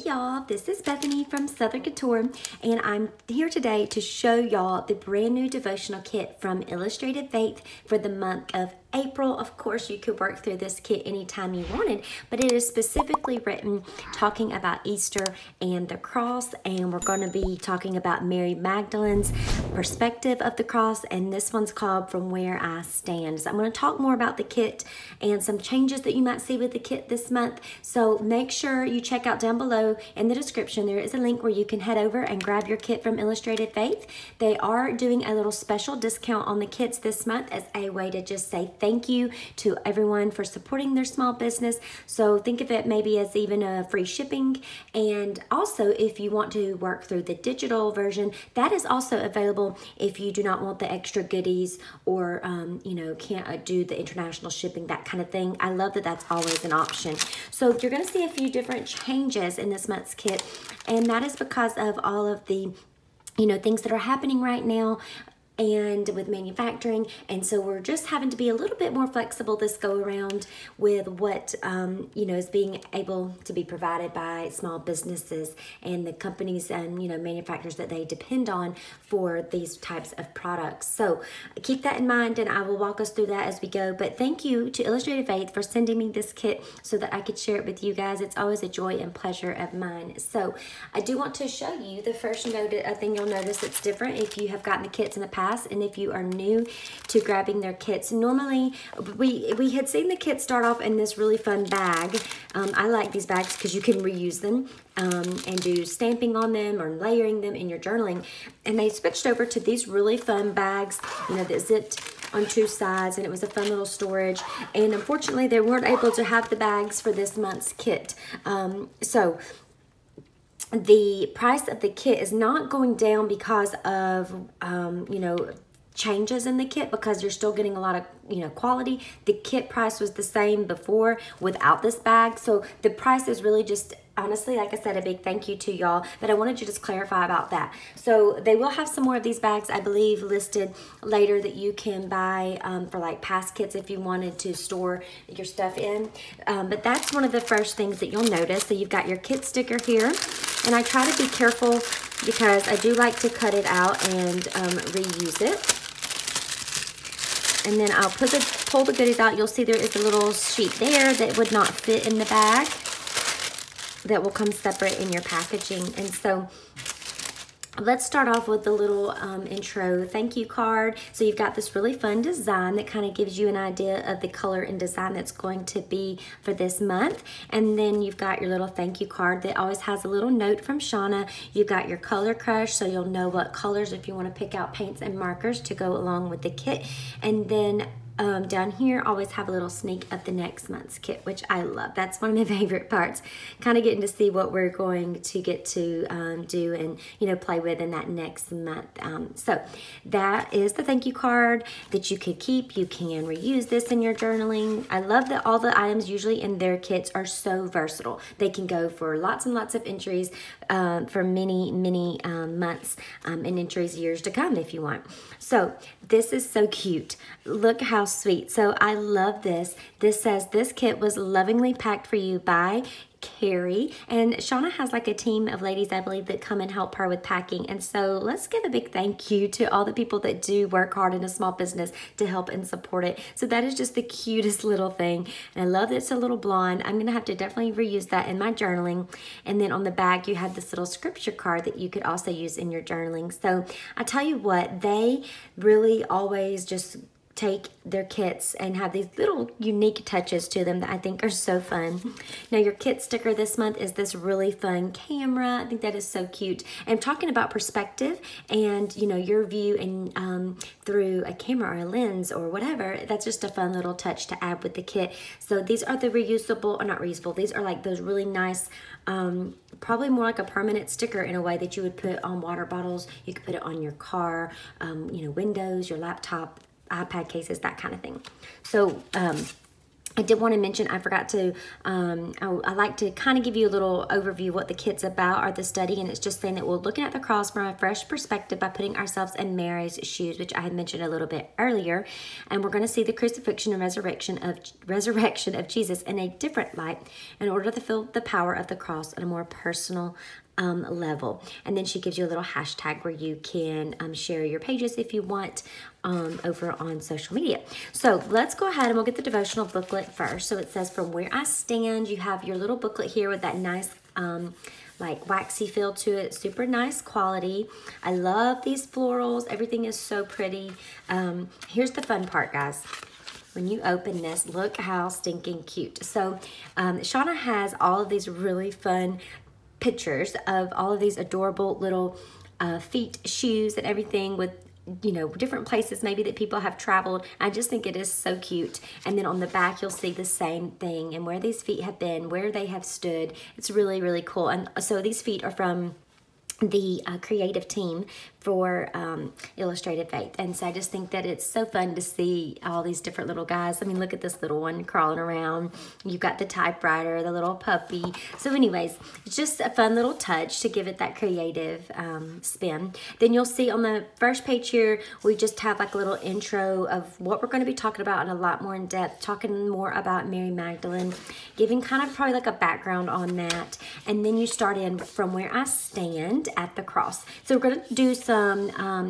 y'all, this is Bethany from Southern Couture, and I'm here today to show y'all the brand new devotional kit from Illustrated Faith for the month of April. Of course, you could work through this kit anytime you wanted, but it is specifically written talking about Easter and the cross, and we're going to be talking about Mary Magdalene's perspective of the cross, and this one's called From Where I Stand. So I'm going to talk more about the kit and some changes that you might see with the kit this month, so make sure you check out down below in the description. There is a link where you can head over and grab your kit from Illustrated Faith. They are doing a little special discount on the kits this month as a way to just say thank you to everyone for supporting their small business. So think of it maybe as even a free shipping. And also, if you want to work through the digital version, that is also available if you do not want the extra goodies or can't do the international shipping, that kind of thing. I love that that's always an option. So you're going to see a few different changes in this month's kit, and that is because of all of the things that are happening right now and with manufacturing, and so we're just having to be a little bit more flexible this go around with what is being able to be provided by small businesses and the companies and manufacturers that they depend on for these types of products. So keep that in mind, and I will walk us through that as we go. But thank you to Illustrated Faith for sending me this kit so that I could share it with you guys. It's always a joy and pleasure of mine. So I do want to show you the first thing you'll notice that's different if you have gotten the kits in the past. And if you are new to grabbing their kits, normally we had seen the kit start off in this really fun bag. I like these bags because you can reuse them and do stamping on them or layering them in your journaling. And they switched over to these really fun bags, that zipped on two sides, and it was a fun little storage. And unfortunately, they weren't able to have the bags for this month's kit. So the price of the kit is not going down because of changes in the kit, because you're still getting a lot of quality. The kit price was the same before without this bag, so the price is really just, honestly, like I said, a big thank you to y'all, but I wanted to just clarify about that. So they will have some more of these bags, I believe, listed later that you can buy for like past kits if you wanted to store your stuff in. But that's one of the first things that you'll notice. So you've got your kit sticker here, and I try to be careful because I do like to cut it out and reuse it. And then I'll pull the goodies out. You'll see there is a little sheet there that would not fit in the bag that will come separate in your packaging. And so let's start off with the little intro thank you card. So you've got this really fun design that kind of gives you an idea of the color and design that's going to be for this month. And then you've got your little thank you card that always has a little note from Shauna. You've got your color crush, so you'll know what colors if you want to pick out paints and markers to go along with the kit. And then down here, always have a little sneak of the next month's kit, which I love. That's one of my favorite parts, kind of getting to see what we're going to get to do and play with in that next month. So that is the thank you card that you could keep. You can reuse this in your journaling. I love that all the items usually in their kits are so versatile. They can go for lots and lots of entries for many months and entries years to come if you want. So this is so cute. Look how sweet. So I love this. This says, "This kit was lovingly packed for you by Carrie." And Shauna has like a team of ladies, I believe, that come and help her with packing. And so let's give a big thank you to all the people that do work hard in a small business to help and support it. So that is just the cutest little thing. And I love that it's a little blonde. I'm going to have to definitely reuse that in my journaling. And then on the back, you have this little scripture card that you could also use in your journaling. So I tell you what, they really always just take their kits and have these little unique touches to them that I think are so fun. Now your kit sticker this month is this really fun camera. I think that is so cute. And I'm talking about perspective and your view and through a camera or a lens or whatever. That's just a fun little touch to add with the kit. So these are the reusable, or not reusable, these are like those really nice probably more like a permanent sticker in a way that you would put on water bottles. You could put it on your car, windows, your laptop, iPad cases, that kind of thing. So I did want to mention, I forgot to, I like to kind of give you a little overview what the kit's about or the study, and it's just saying that we're looking at the cross from a fresh perspective by putting ourselves in Mary's shoes, which I had mentioned a little bit earlier, and we're going to see the crucifixion and resurrection of Jesus in a different light in order to feel the power of the cross at a more personal level. And then she gives you a little hashtag where you can share your pages if you want over on social media. So let's go ahead and we'll get the devotional booklet first. So it says, from where I stand, you have your little booklet here with that nice like waxy feel to it, super nice quality. I love these florals. Everything is so pretty. Here's the fun part, guys. When you open this, look how stinking cute. So Shauna has all of these really fun pictures of all of these adorable little feet, shoes, and everything with, you know, different places maybe that people have traveled. I just think it is so cute. And then on the back, you'll see the same thing and where these feet have been, where they have stood. It's really, really cool. And so these feet are from the creative team for Illustrated Faith. And so I just think that it's so fun to see all these different little guys. I mean, look at this little one crawling around. You've got the typewriter, the little puppy. So anyways, it's just a fun little touch to give it that creative spin. Then you'll see on the first page here, we just have like a little intro of what we're going to be talking about and a lot more in depth, talking more about Mary Magdalene, giving kind of probably like a background on that. And then you start in from where I stand at the cross. So we're going to do some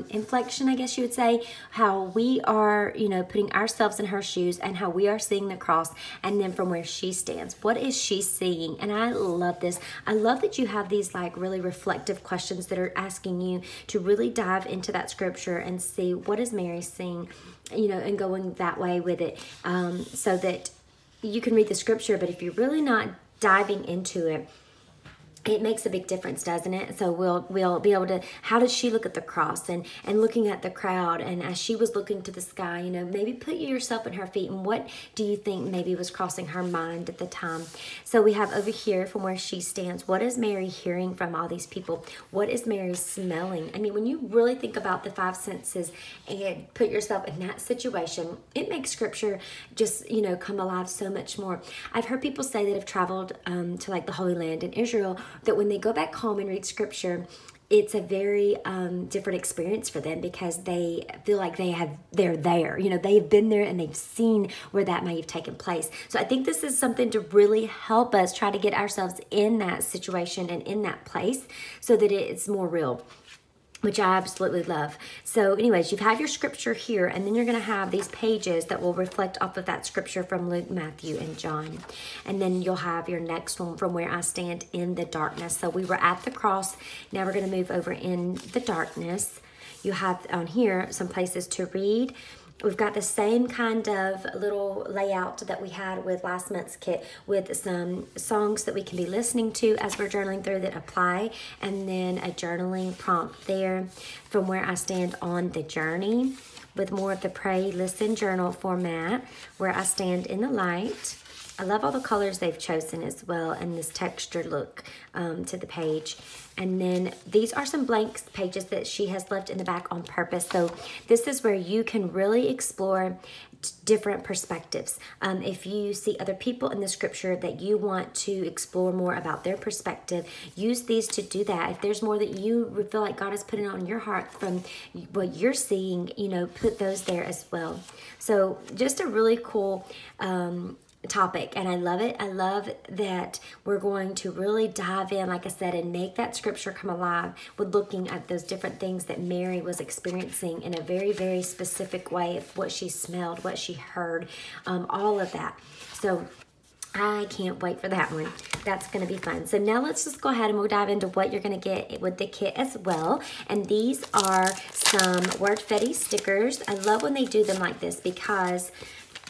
inflection, I guess you would say, how we are, you know, putting ourselves in her shoes and how we are seeing the cross, and then from where she stands, what is she seeing? And I love this. I love that you have these like really reflective questions that are asking you to really dive into that scripture and see what is Mary seeing, you know, and going that way with it, so that you can read the scripture, but if you're really not diving into it, it makes a big difference, doesn't it? So we'll be able to, how did she look at the cross and looking at the crowd, and as she was looking to the sky, you know, maybe put yourself in her feet, and what do you think maybe was crossing her mind at the time? So we have over here from where she stands, what is Mary hearing from all these people? What is Mary smelling? I mean, when you really think about the five senses and put yourself in that situation, it makes scripture just, you know, come alive so much more. I've heard people say that have traveled to like the Holy Land in Israel, that when they go back home and read scripture, it's a very different experience for them because they feel like they're there. You know, they've been there and they've seen where that may have taken place. So I think this is something to really help us try to get ourselves in that situation and in that place so that it's more real, which I absolutely love. So anyways, you have your scripture here, and then you're going to have these pages that will reflect off of that scripture from Luke, Matthew, and John. And then you'll have your next one, from where I stand in the darkness. So we were at the cross. Now we're going to move over in the darkness. You have on here some places to read. We've got the same kind of little layout that we had with last month's kit, with some songs that we can be listening to as we're journaling through that apply, and then a journaling prompt there from where I stand on the journey, with more of the pray, listen, journal format, where I stand in the light. I love all the colors they've chosen as well, and this textured look to the page. And then these are some blank pages that she has left in the back on purpose. So this is where you can really explore different perspectives. If you see other people in the scripture that you want to explore more about their perspective, use these to do that. If there's more that you feel like God has put it on your heart from what you're seeing, you know, put those there as well. So just a really cool topic, and I love it. I love that we're going to really dive in, like I said, and make that scripture come alive with looking at those different things that Mary was experiencing in a very, very specific way, of what she smelled, what she heard, all of that. So I can't wait for that one. That's going to be fun. So now let's just go ahead and we'll dive into what you're going to get with the kit as well. And these are some Wordfetti stickers. I love when they do them like this because,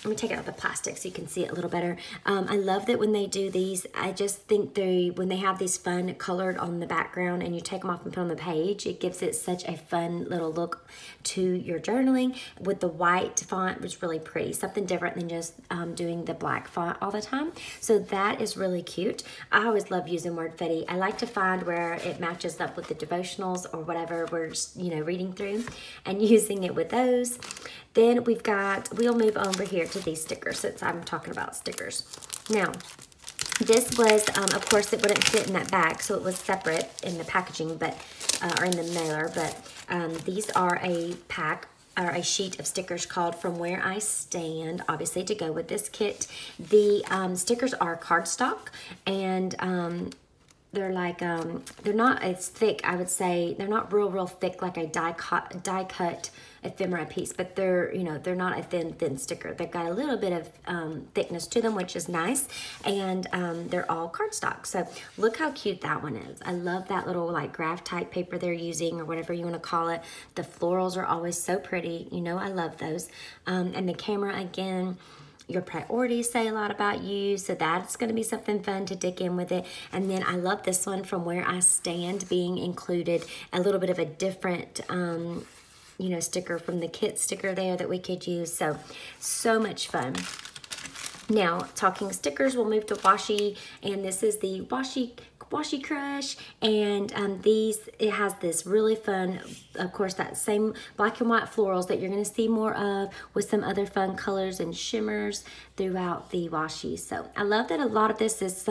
let me take out the plastic so you can see it a little better. I love that when they do these, I just think when they have these fun colored on the background and you take them off and put on the page, it gives it such a fun little look to your journaling with the white font, which is really pretty. Something different than just doing the black font all the time. So that is really cute. I always love using Wordfetti. I like to find where it matches up with the devotionals or whatever we're, you know, reading through, and using it with those. Then we'll move over here to these stickers since I'm talking about stickers. Now, this was, of course, it wouldn't fit in that bag, so it was separate in the packaging, but or in the mailer. But these are a pack or a sheet of stickers called From Where I Stand, obviously to go with this kit. The stickers are cardstock, and they're like, they're not as thick, I would say. They're not real thick like a die cut ephemera piece, but they're, you know, they're not a thin sticker. They've got a little bit of thickness to them, which is nice, and they're all cardstock. So look how cute that one is. I love that little like graph type paper they're using, or whatever you want to call it. The florals are always so pretty. You know, I love those. And the camera, again, your priorities say a lot about you, so that's going to be something fun to dig in with it. And then I love this one, From Where I Stand, being included a little bit of a different you know, sticker from the kit sticker there that we could use. So much fun. Now, talking stickers, we'll move to washi, and this is the washi Crush, and it has this really fun, of course, that same black and white florals that you're going to see more of, with some other fun colors and shimmers throughout the washi. So I love that a lot of this is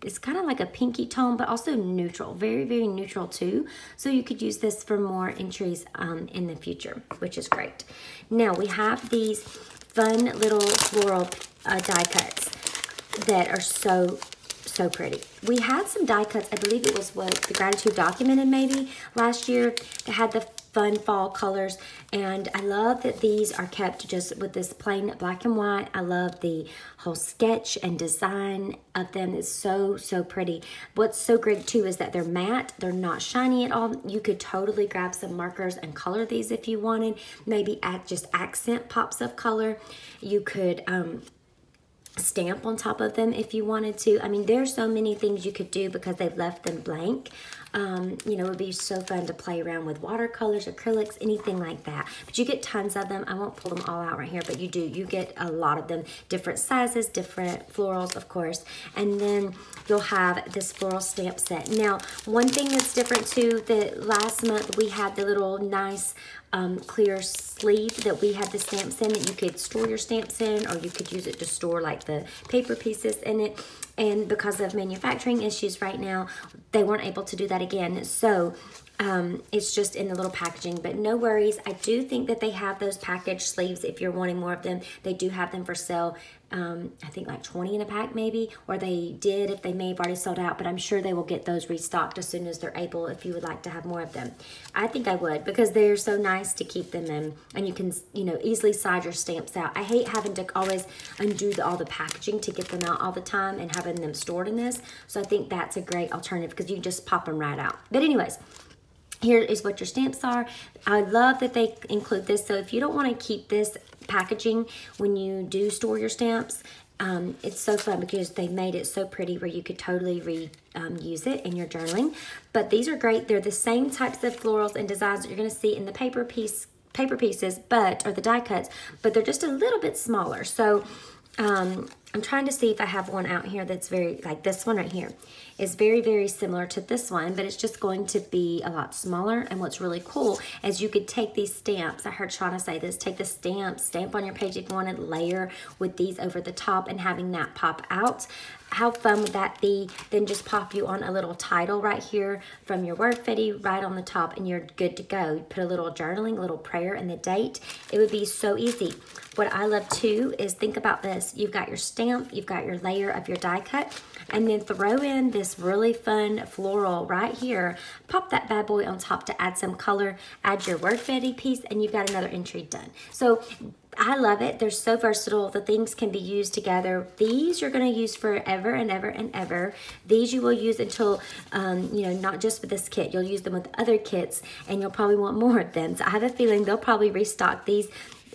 it's kind of like a pinky tone, but also neutral, very neutral too. So you could use this for more entries in the future, which is great. Now we have these fun little floral die cuts that are so pretty. We had some die cuts, I believe it was what the Gratitude Documented maybe last year, that had the fun fall colors, and I love that these are kept just with this plain black and white. I love the whole sketch and design of them. It's so pretty. What's so great too is that they're matte, they're not shiny at all. You could totally grab some markers and color these if you wanted, maybe add just accent pops of color. You could stamp on top of them if you wanted to. I mean, there's so many things you could do because they've left them blank. You know, it would be so fun to play around with watercolors, acrylics, anything like that. But you get tons of them. I won't pull them all out right here, but you get a lot of them, different sizes, different florals, of course. And then you'll have this floral stamp set. Now, one thing that's different too, that last month we had the little nice clear sleeve that we had the stamps in, that you could store your stamps in, or you could use it to store like the paper pieces in it. And because of manufacturing issues right now, they weren't able to do that again. So it's just in the little packaging, but no worries. I do think that they have those package sleeves if you're wanting more of them. They do have them for sale. I think like 20 in a pack maybe, or they did if they may have already sold out, but I'm sure they will get those restocked as soon as they're able if you would like to have more of them. I think I would, because they're so nice to keep them in, and you can, you know, easily side your stamps out. I hate having to always undo all the packaging to get them out all the time and having them stored in this, so I think that's a great alternative because you can just pop them right out. But anyways, here is what your stamps are. I love that they include this, so if you don't want to keep this packaging when you do store your stamps, it's so fun because they made it so pretty where you could totally reuse it in your journaling. But these are great. They're the same types of florals and designs that you're going to see in the paper pieces, or the die cuts, but they're just a little bit smaller. So I'm trying to see if I have one out here that's very, like this one right here is very similar to this one, but it's just going to be a lot smaller. And what's really cool is you could take these stamps, I heard Shauna say this, take the stamp on your page if you wanted, layer with these over the top and having that pop out. How fun would that be? Then just pop you on a little title right here from your WordFetti right on the top, and you're good to go. You put a little journaling, a little prayer, and the date. It would be so easy. What I love too is, think about this. You've got your stamp, you've got your layer of your die cut, and then throw in this really fun floral right here. Pop that bad boy on top to add some color, add your WordFetti piece, and you've got another entry done. So I love it. They're so versatile. The things can be used together. These you're going to use forever and ever and ever. These you will use until, you know, not just with this kit. You'll use them with other kits, and you'll probably want more of them. So I have a feeling they'll probably restock these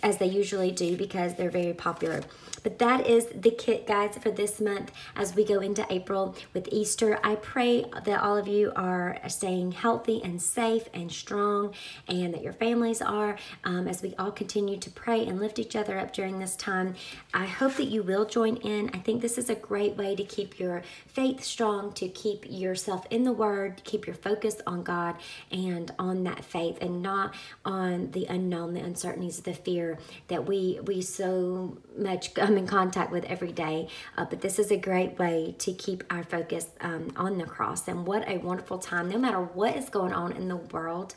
as they usually do because they're very popular. But that is the kit, guys, for this month as we go into April with Easter. I pray that all of you are staying healthy and safe and strong, and that your families are, as we all continue to pray and lift each other up during this time. I hope that you will join in. I think this is a great way to keep your faith strong, to keep yourself in the Word, to keep your focus on God and on that faith, and not on the unknown, the uncertainties, the fear that we so much come in contact with every day. But this is a great way to keep our focus on the cross. And what a wonderful time. No matter what is going on in the world,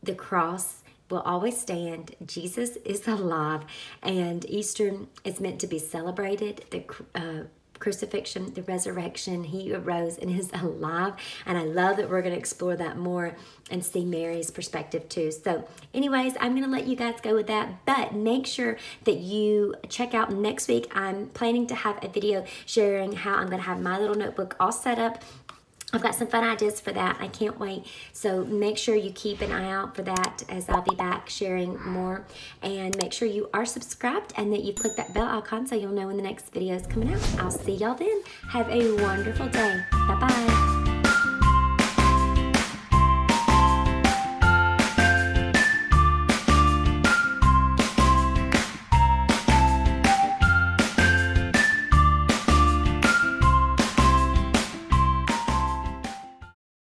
the cross will always stand. Jesus is alive, and Easter is meant to be celebrated. The crucifixion, the resurrection, he arose and is alive. And I love that we're going to explore that more and see Mary's perspective too. So anyways, I'm going to let you guys go with that, but make sure that you check out next week. I'm planning to have a video sharing how I'm going to have my little notebook all set up. I've got some fun ideas for that. I can't wait. So make sure you keep an eye out for that, as I'll be back sharing more. And make sure you are subscribed and that you click that bell icon so you'll know when the next video is coming out. I'll see y'all then. Have a wonderful day. Bye-bye.